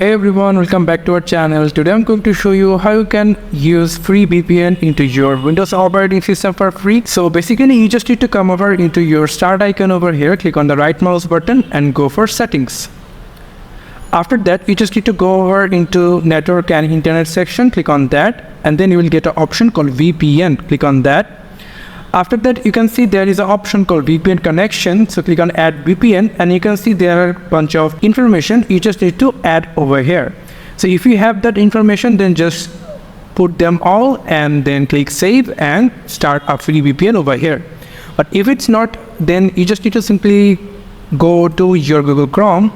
Hey everyone, welcome back to our channel. Today I'm going to show you how you can use free VPN into your Windows operating system for free. So basically you just need to come over into your start icon over here, click on the right mouse button and go for settings. After that you just need to go over into network and internet section, click on that, and then you will get an option called VPN. Click on that. After that you can see there is an option called VPN connection, so click on add VPN and you can see there are a bunch of information you just need to add over here. So if you have that information, then just put them all and then click save and start a free VPN over here. But if it's not, then you just need to simply go to your Google Chrome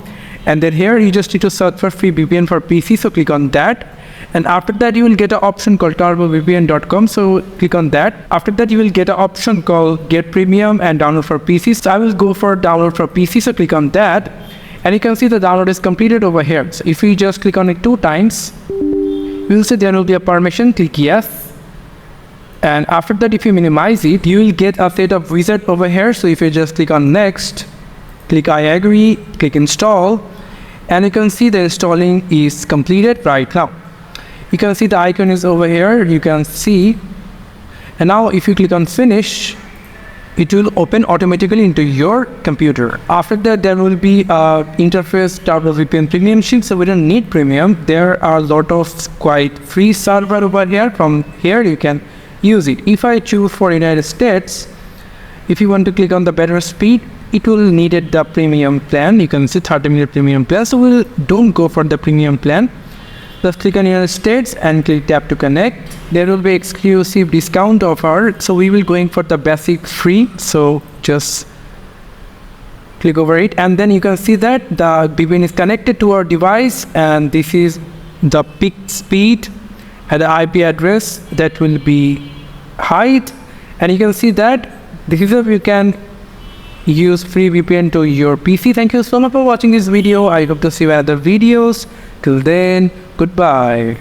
and then here you just need to search for free VPN for PC, so click on that. And after that you will get an option called turbovpn.com, so click on that. After that you will get an option called get premium and download for PC, so I will go for download for PC, so click on that and you can see the download is completed over here. So if you just click on it 2 times, you will see there will be a permission, click yes. And after that if you minimize it, you will get a set of wizard over here. So if you just click on next, click I agree, click install, and you can see the installing is completed right now. You can see the icon is over here, you can see, and now if you click on finish, it will open automatically into your computer. After that there will be a interface TurboVPN premiumship, so we don't need premium. There are a lot of quite free server over here. From here you can use it. If I choose for United States, if you want to click on the better speed, it will need the premium plan. You can see 30-minute premium plan, so we'll don't go for the premium plan. Just click on United States and click tap to connect. There will be exclusive discount offer, so we will going for the basic free, so just click over it and then you can see that the VPN is connected to our device and this is the peak speed and the IP address that will be height, and you can see that this is how you can use free VPN to your PC. Thank you so much for watching this video. I hope to see you in other videos. Till then, goodbye.